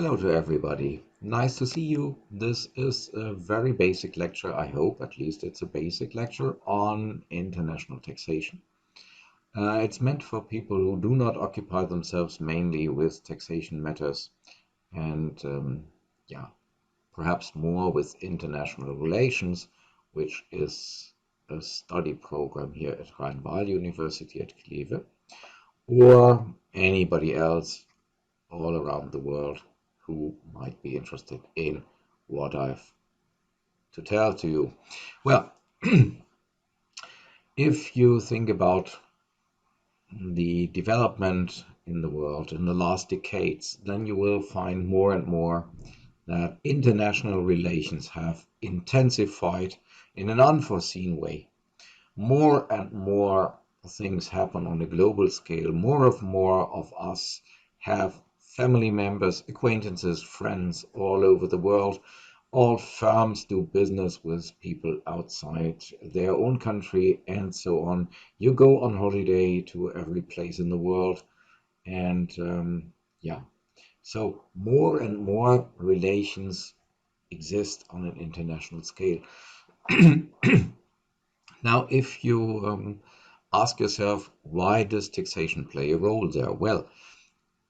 Hello to everybody. Nice to see you. This is a very basic lecture. I hope at least it's a basic lecture on international taxation. It's meant for people who do not occupy themselves mainly with taxation matters and, yeah, perhaps more with international relations, which is a study program here at Rhein-Waal University at Kleve, or anybody else all around the world who might be interested in what I've to tell to you. Well, if you think about the development in the world in the last decades, then you will find more and more that international relations have intensified in an unforeseen way. More and more things happen on a global scale. More of us have family members, acquaintances, friends all over the world. All firms do business with people outside their own country and so on. You go on holiday to every place in the world, and yeah, so more and more relations exist on an international scale. Now, if you ask yourself, why does taxation play a role there? Well,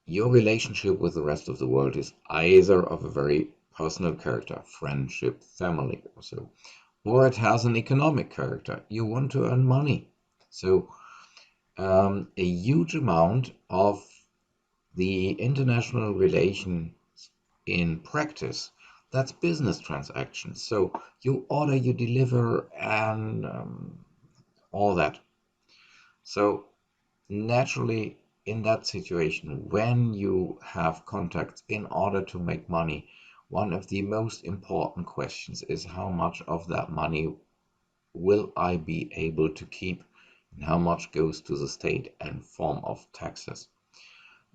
your relationship with the rest of the world is either of a very personal character, friendship, family, or so, or it has an economic character. You want to earn money. So, a huge amount of the international relations in practice, that's business transactions. So, you order, you deliver, and all that. So naturally, in that situation, when you have contacts in order to make money, one of the most important questions is how much of that money will I be able to keep and how much goes to the state in form of taxes.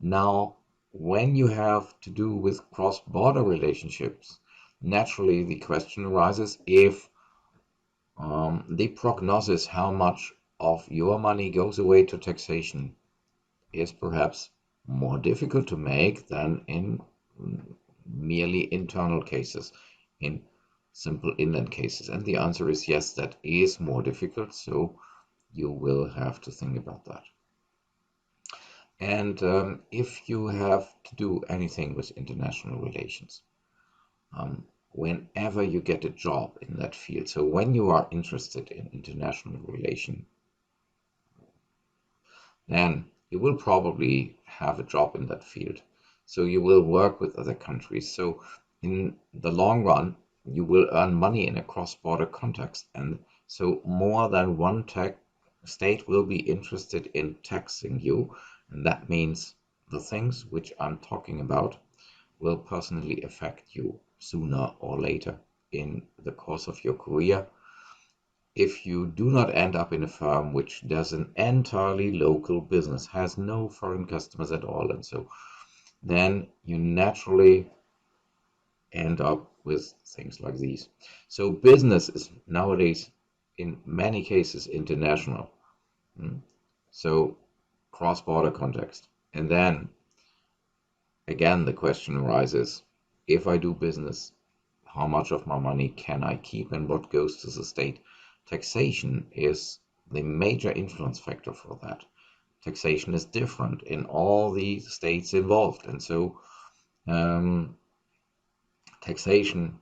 Now, when you have to do with cross-border relationships, naturally the question arises if the prognosis how much of your money goes away to taxation is perhaps more difficult to make than in merely internal cases, in simple inland cases. And the answer is yes, that is more difficult, so you will have to think about that. And if you have to do anything with international relations, whenever you get a job in that field, so when you are interested in international relation, then you will probably have a job in that field. So you will work with other countries. So in the long run, you will earn money in a cross-border context. And so more than one state will be interested in taxing you. And that means the things which I'm talking about will personally affect you sooner or later in the course of your career if you do not end up in a firm which does an entirely local business, has no foreign customers at all, and so then you naturally end up with things like these. So business is nowadays in many cases international. So cross-border context. And then again the question arises, if I do business, how much of my money can I keep and what goes to the state? Taxation is the major influence factor for that. Taxation is different in all the states involved, and so taxation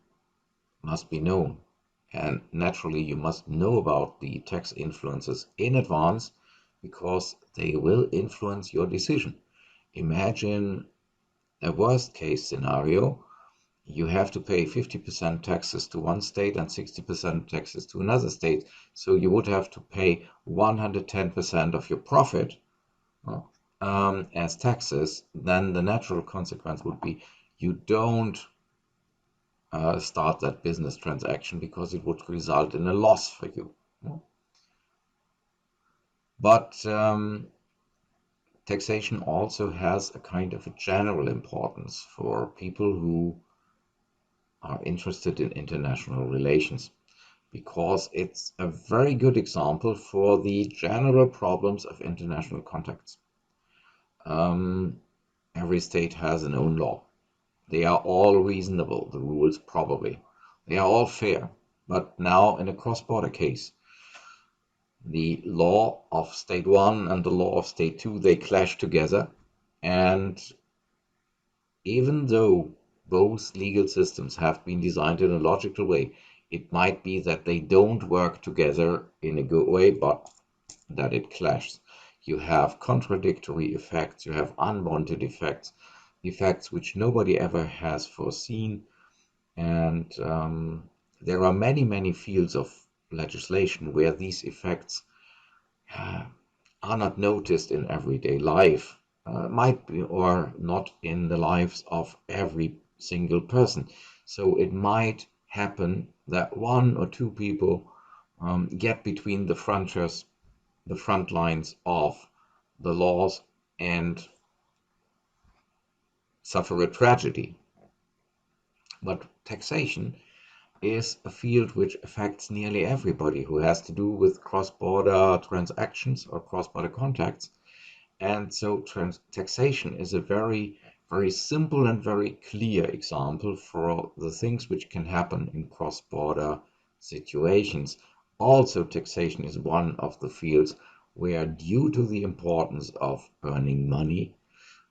must be known. And naturally, you must know about the tax influences in advance because they will influence your decision. Imagine a worst case scenario. You have to pay 50% taxes to one state and 60% taxes to another state. So you would have to pay 110% of your profit as taxes. Then the natural consequence would be you don't start that business transaction because it would result in a loss for you. But taxation also has a kind of a general importance for people who are interested in international relations, because it's a very good example for the general problems of international contacts. Every state has an own law, They are all reasonable, the rules probably. They are all fair. But now in a cross-border case, the law of state one and the law of state two, they clash together. And even though both legal systems have been designed in a logical way, it might be that they don't work together in a good way, but that it clashes. You have contradictory effects, you have unwanted effects, effects which nobody ever has foreseen. And there are many, many fields of legislation where these effects are not noticed in everyday life, might be or not in the lives of every single person. So it might happen that one or two people get between the frontiers, the front lines of the laws, and suffer a tragedy. But taxation is a field which affects nearly everybody who has to do with cross-border transactions or cross-border contacts. And so taxation is a very, very simple and very clear example for the things which can happen in cross-border situations. Also, taxation is one of the fields where, due to the importance of earning money,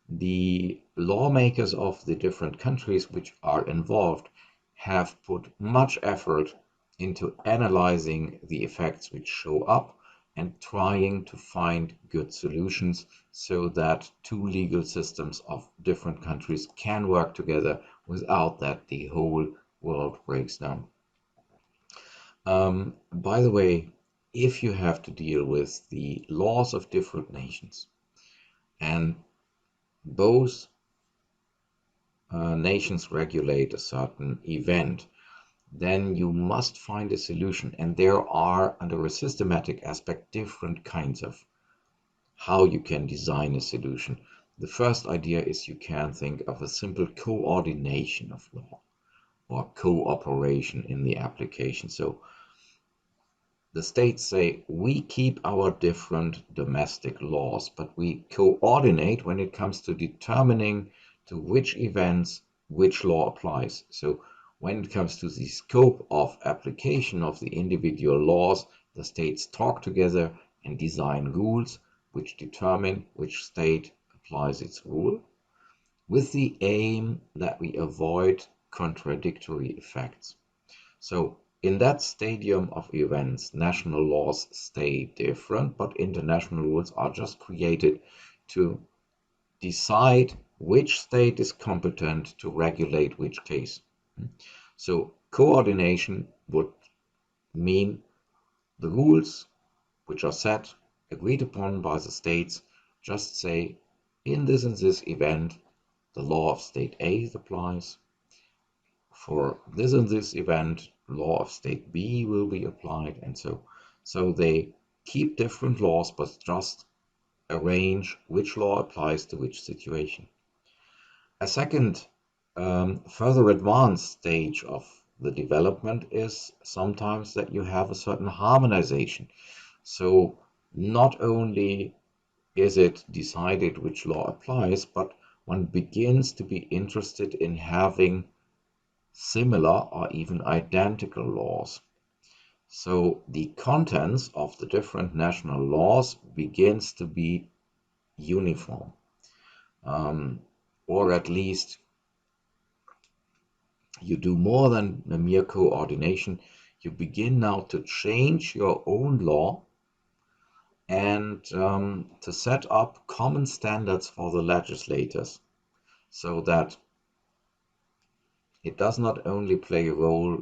the lawmakers of the different countries which are involved have put much effort into analyzing the effects which show up and trying to find good solutions so that two legal systems of different countries can work together without that the whole world breaks down. By the way, if you have to deal with the laws of different nations and both nations regulate a certain event, then you must find a solution. And there are, under a systematic aspect, different kinds of how you can design a solution. The first idea is you can think of a simple coordination of law or cooperation in the application. So the states say we keep our different domestic laws, but we coordinate when it comes to determining to which events which law applies. So when it comes to the scope of application of the individual laws, the states talk together and design rules which determine which state applies its rule, with the aim that we avoid contradictory effects. So in that stadium of events, national laws stay different, but international rules are just created to decide which state is competent to regulate which case. So coordination would mean the rules which are set, agreed upon by the states, just say in this and this event, the law of state A applies. For this and this event, law of state B will be applied, and so they keep different laws but just arrange which law applies to which situation. A second, further advanced stage of the development is sometimes that you have a certain harmonization. So not only is it decided which law applies, but one begins to be interested in having similar or even identical laws. So the contents of the different national laws begins to be uniform, or at least you do more than a mere coordination. You begin now to change your own law and to set up common standards for the legislators so that it does not only play a role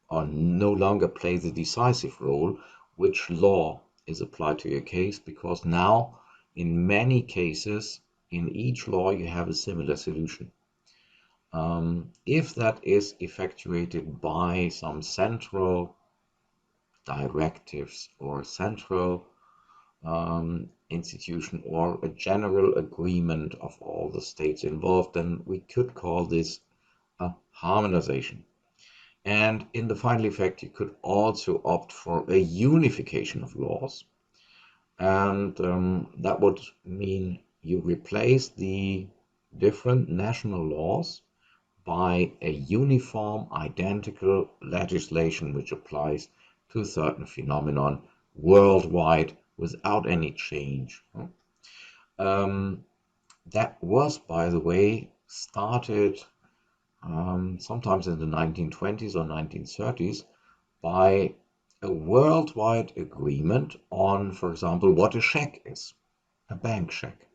or no longer play the decisive role which law is applied to your case, because now in many cases in each law you have a similar solution. If that is effectuated by some central directives or central institution or a general agreement of all the states involved, then we could call this a harmonization. And in the final effect, you could also opt for a unification of laws. And that would mean you replace the different national laws by a uniform, identical legislation which applies to a certain phenomenon worldwide without any change. Um, that was, by the way, started sometimes in the 1920s or 1930s by a worldwide agreement on, for example, what a check is, a bank check.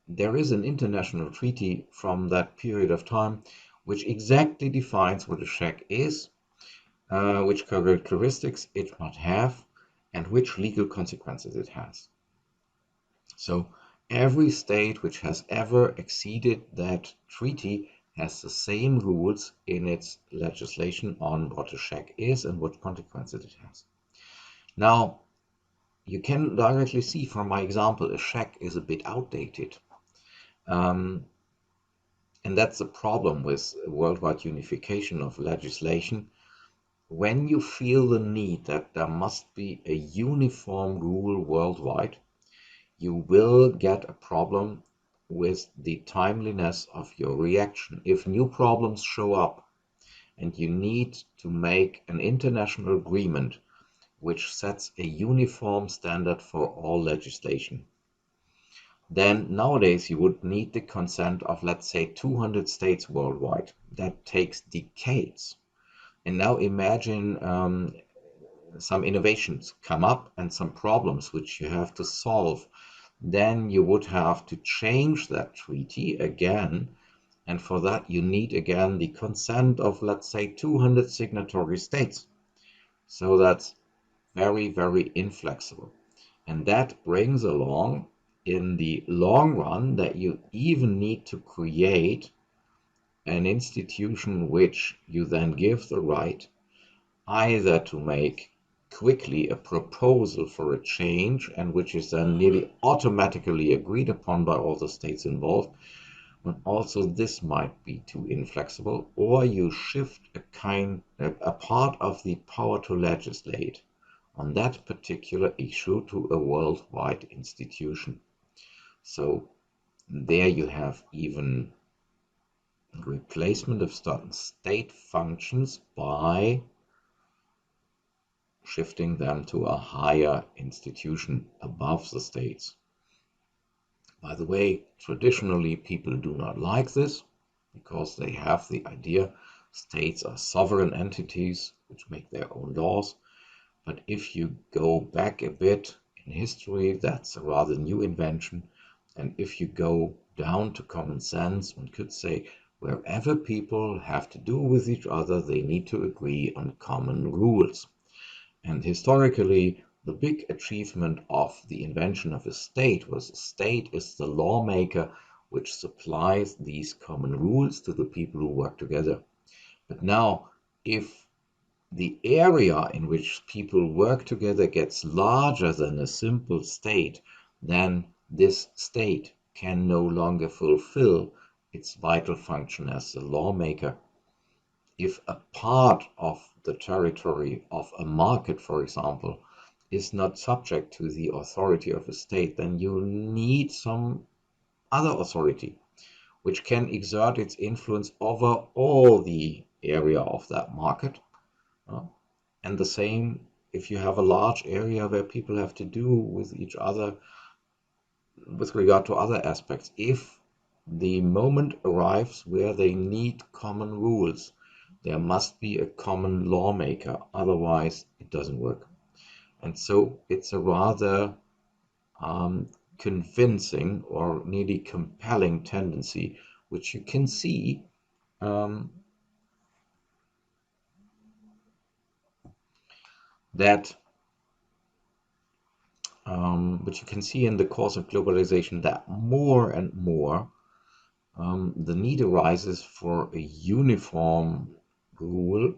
There is an international treaty from that period of time which exactly defines what a check is, which characteristics it must have, and which legal consequences it has. So every state which has ever exceeded that treaty has the same rules in its legislation on what a check is and what consequences it has. Now, you can directly see from my example, a check is a bit outdated. And that's the problem with worldwide unification of legislation. When you feel the need that there must be a uniform rule worldwide, you will get a problem with the timeliness of your reaction. If new problems show up and you need to make an international agreement which sets a uniform standard for all legislation, then nowadays you would need the consent of, let's say, 200 states worldwide. That takes decades. And now imagine some innovations come up and some problems which you have to solve. Then you would have to change that treaty again. And for that, you need again the consent of, let's say, 200 signatory states. So that's very, very inflexible. And that brings along, in the long run, that you even need to create an institution which you then give the right either to make quickly a proposal for a change, and which is then nearly automatically agreed upon by all the states involved, but also this might be too inflexible, or you shift a part of the power to legislate on that particular issue to a worldwide institution. So there you have even replacement of certain state functions by shifting them to a higher institution above the states. By the way, traditionally people do not like this because they have the idea states are sovereign entities which make their own laws. But if you go back a bit in history, that's a rather new invention. And if you go down to common sense, one could say wherever people have to do with each other, they need to agree on common rules. And historically, the big achievement of the invention of a state was a state is the lawmaker which supplies these common rules to the people who work together. But now, if the area in which people work together gets larger than a simple state, then this state can no longer fulfill its vital function as a lawmaker. If a part of the territory of a market, for example, is not subject to the authority of a state, then you need some other authority which can exert its influence over all the area of that market. And the same if you have a large area where people have to do with each other with regard to other aspects. If the moment arrives where they need common rules, there must be a common lawmaker, otherwise it doesn't work. And so it's a rather convincing or nearly compelling tendency, which you can see that but you can see in the course of globalization that more and more the need arises for a uniform rule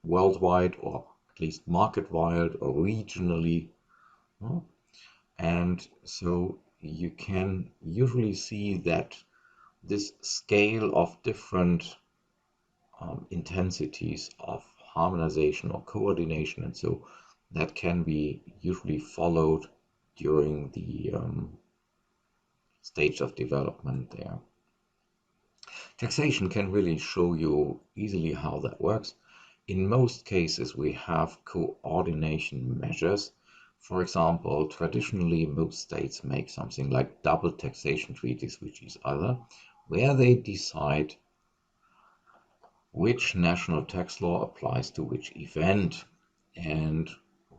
worldwide, or at least market-wide or regionally. And so you can usually see that this scale of different intensities of harmonization or coordination, and so that can be usually followed during the stage of development there. Taxation can really show you easily how that works. In most cases, we have coordination measures. For example, traditionally, most states make something like double taxation treaties with each other, where they decide which national tax law applies to which event, and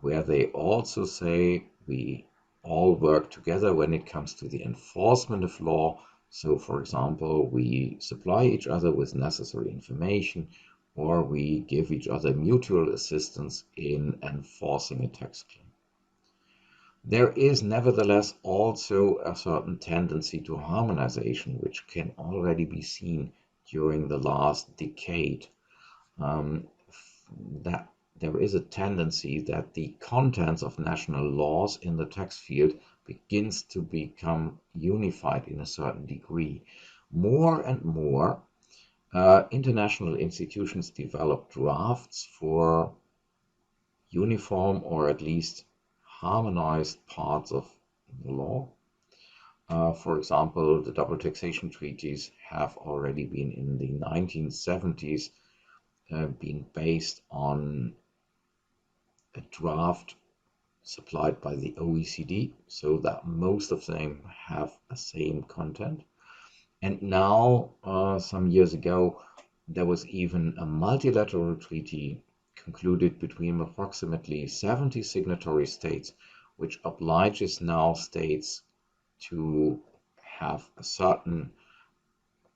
where they also say we all work together when it comes to the enforcement of law. So, for example, we supply each other with necessary information, or we give each other mutual assistance in enforcing a tax claim. There is nevertheless also a certain tendency to harmonization, which can already be seen during the last decade. um, that there is a tendency that the contents of national laws in the tax field begins to become unified in a certain degree. More and more, international institutions develop drafts for uniform or at least harmonized parts of the law. For example, the double taxation treaties have already been in the 1970s been based on a draft supplied by the OECD, so that most of them have the same content. And now, some years ago, there was even a multilateral treaty concluded between approximately 70 signatory states, which obliges now states to have a certain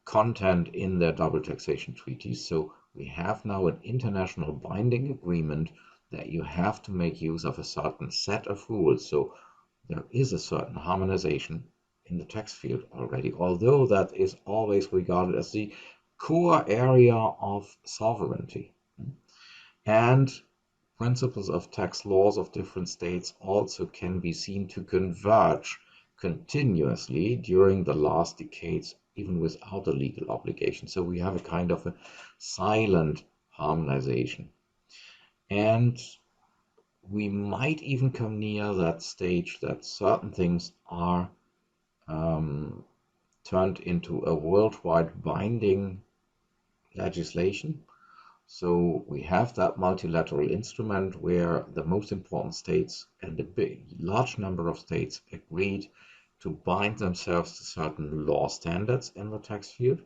content in their double taxation treaties. So we have now an international binding agreement that you have to make use of a certain set of rules. So there is a certain harmonization in the tax field already, although that is always regarded as the core area of sovereignty. And principles of tax laws of different states also can be seen to converge continuously during the last decades, even without a legal obligation. So we have a kind of a silent harmonization. And we might even come near that stage that certain things are turned into a worldwide binding legislation. So we have that multilateral instrument where the most important states and a large number of states agreed to bind themselves to certain law standards in the tax field.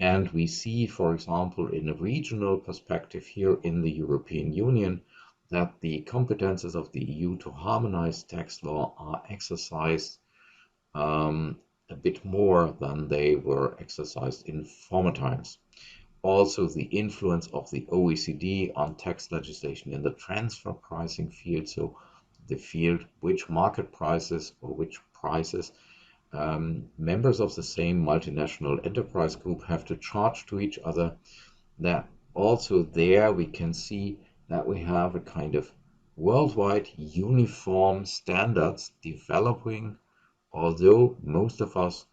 And we see, for example, in a regional perspective here in the European Union, that the competences of the EU to harmonize tax law are exercised a bit more than they were exercised in former times. Also, the influence of the OECD on tax legislation in the transfer pricing field, so the field which market prices or which prices members of the same multinational enterprise group have to charge to each other, that also there we can see that we have a kind of worldwide uniform standards developing, although most of us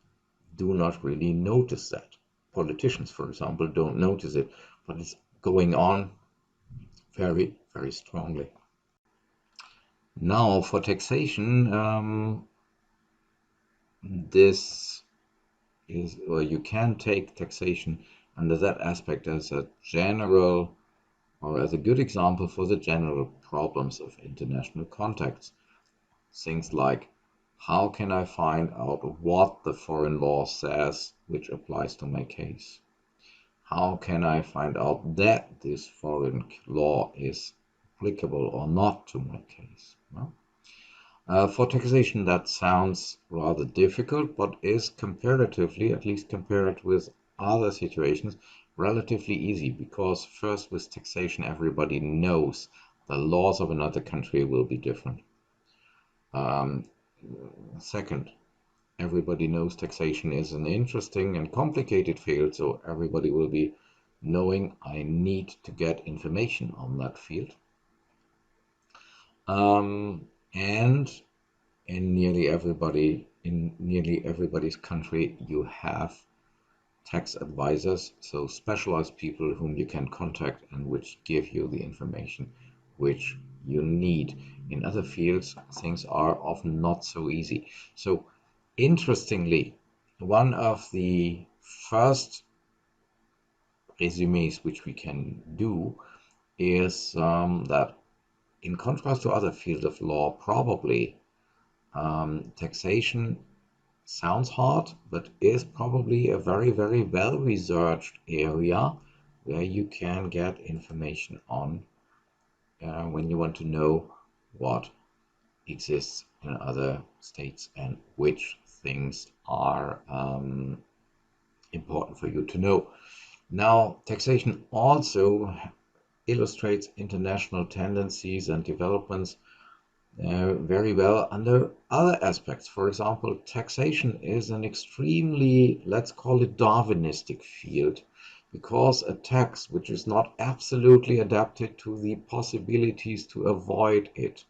do not really notice that. Politicians, for example, don't notice it, but it's going on very, very strongly. Now, for taxation, this is, or you can take taxation under that aspect as a general or as a good example for the general problems of international contacts. Things like, how can I find out what the foreign law says which applies to my case? How can I find out that this foreign law is applicable or not to my case? Well, for taxation, that sounds rather difficult, but is comparatively, at least compared with other situations, relatively easy, because first, with taxation, everybody knows the laws of another country will be different. Um, Second, everybody knows taxation is an interesting and complicated field, so everybody will be knowing I need to get information on that field. And in nearly everybody's country, you have tax advisors, so specialized people whom you can contact and which give you the information which you need. In other fields, things are often not so easy. So, interestingly, one of the first resumes which we can do is that in contrast to other fields of law, probably taxation sounds hard, but is probably a very, very well-researched area where you can get information on when you want to know what exists in other states and which things are important for you to know. Now, taxation also illustrates international tendencies and developments very well under other aspects. For example, taxation is an extremely, let's call it Darwinistic field, because a tax which is not absolutely adapted to the possibilities to avoid it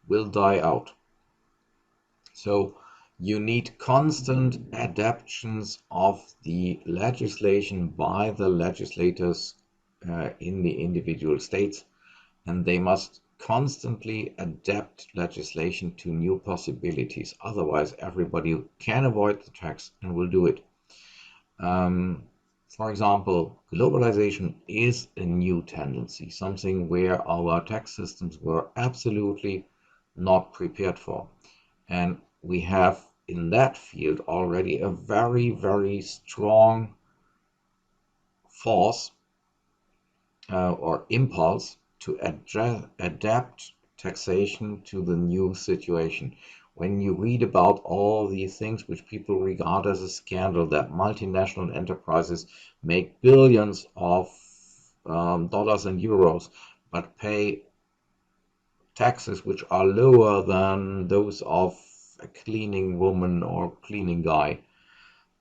will die out. So you need constant adaptations of the legislation by the legislators in the individual states, and they must constantly adapt legislation to new possibilities. Otherwise, everybody can avoid the tax and will do it. For example, globalization is a new tendency, something where our tax systems were absolutely not prepared for. And we have in that field already a very, very strong force or impulse to adapt taxation to the new situation. When you read about all these things which people regard as a scandal, that multinational enterprises make billions of dollars and euros, but pay taxes which are lower than those of a cleaning woman or cleaning guy,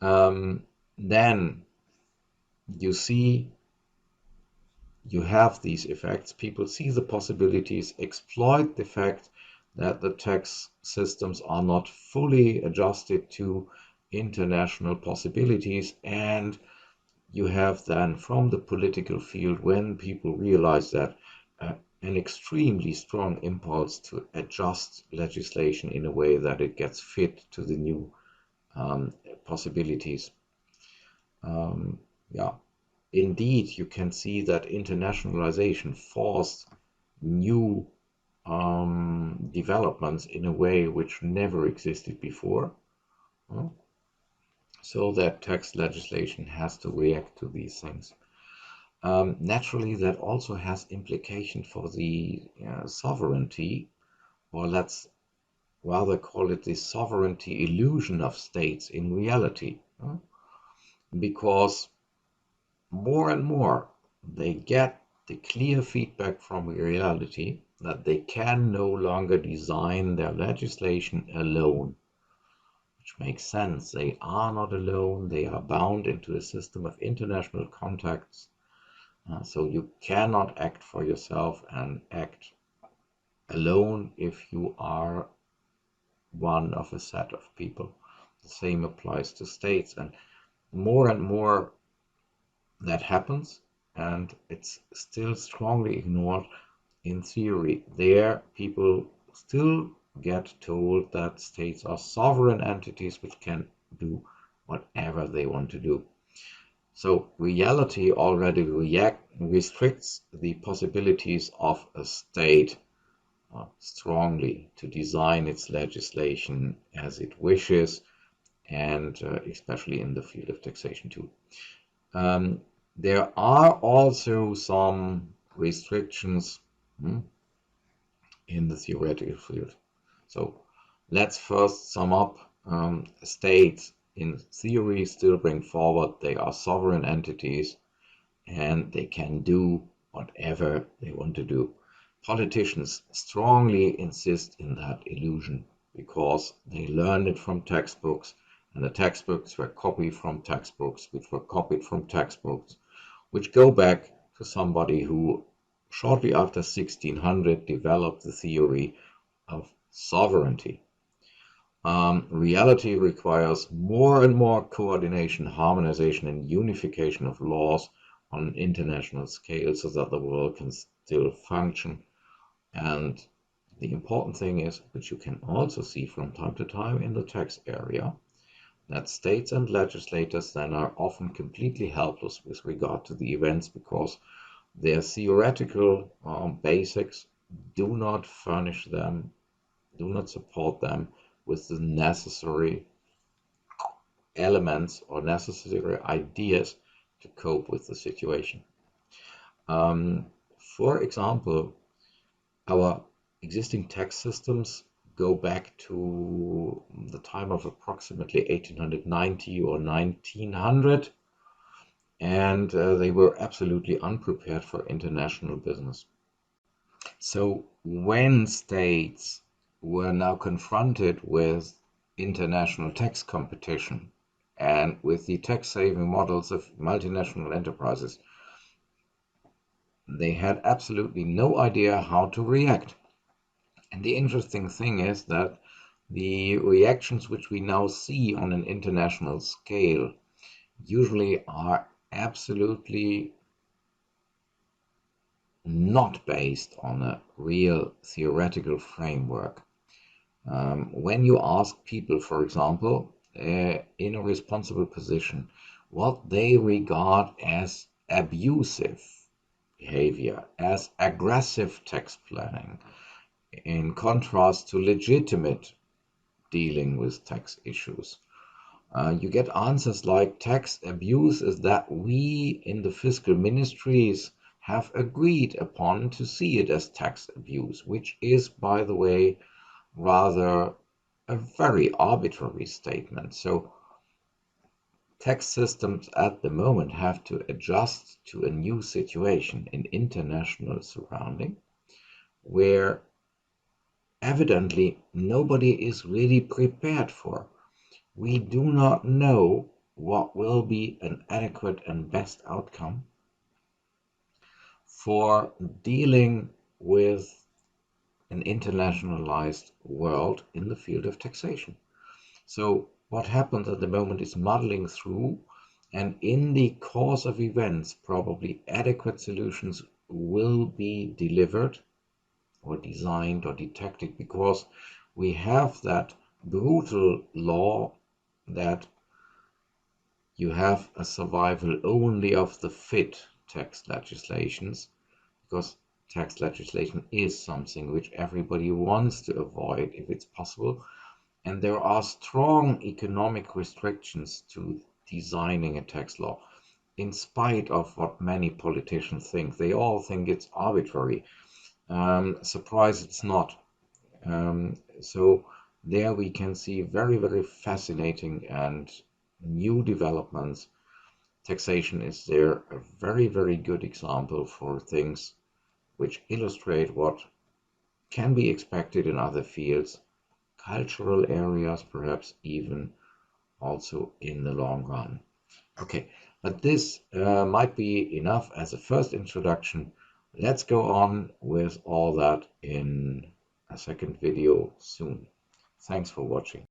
then you see you have these effects. People see the possibilities, exploit the fact that the tax systems are not fully adjusted to international possibilities, and you have then from the political field, when people realize that, an extremely strong impulse to adjust legislation in a way that it gets fit to the new possibilities. Yeah, indeed, you can see that internationalization forced new developments in a way which never existed before, so that tax legislation has to react to these things. Naturally, that also has implication for the sovereignty, or let's rather call it the sovereignty illusion of states in reality, because more and more they get the clear feedback from reality that they can no longer design their legislation alone, which makes sense. They are not alone, they are bound into a system of international contacts. So you cannot act for yourself and act alone if you are one of a set of people. The same applies to states, and more that happens, and it's still strongly ignored in theory. There, people still get told that states are sovereign entities which can do whatever they want to do. So reality already restricts the possibilities of a state strongly to design its legislation as it wishes, and especially in the field of taxation too. There are also some restrictions in the theoretical field. So let's first sum up. States in theory still bring forward they are sovereign entities and they can do whatever they want to do. Politicians strongly insist in that illusion because they learned it from textbooks, and the textbooks were copied from textbooks, which were copied from textbooks, which go back to somebody who shortly after 1600 developed the theory of sovereignty. Reality requires more and more coordination, harmonization, and unification of laws on an international scale so that the world can still function. And the important thing is, which you can also see from time to time in the tax area, that states and legislators then are often completely helpless with regard to the events because their theoretical basics do not furnish them, do not support them with the necessary elements or necessary ideas to cope with the situation. For example, our existing tax systems go back to the time of approximately 1890 or 1900, and they were absolutely unprepared for international business. So when states were now confronted with international tax competition and with the tax saving models of multinational enterprises, they had absolutely no idea how to react. And the interesting thing is that the reactions which we now see on an international scale usually are absolutely not based on a real theoretical framework. When you ask people, for example, in a responsible position, what they regard as abusive behavior, as aggressive tax planning, in contrast to legitimate dealing with tax issues, you get answers like tax abuse is that we in the fiscal ministries have agreed upon to see it as tax abuse, which is, by the way, rather a very arbitrary statement. So tax systems at the moment have to adjust to a new situation in international surrounding where evidently nobody is really prepared for. We do not know what will be an adequate and best outcome for dealing with an internationalized world in the field of taxation. So what happens at the moment is muddling through, and in the course of events, probably adequate solutions will be delivered or designed or detected, because we have that brutal law that you have a survival only of the fit tax legislations, because tax legislation is something which everybody wants to avoid if it's possible. And there are strong economic restrictions to designing a tax law, in spite of what many politicians think. They all think it's arbitrary. Surprise, it's not. So there we can see very, very fascinating and new developments. Taxation is there a very, very good example for things which illustrate what can be expected in other fields, cultural areas, perhaps even also in the long run. Okay, but this might be enough as a first introduction. Let's go on with all that in a second video soon. Thanks for watching.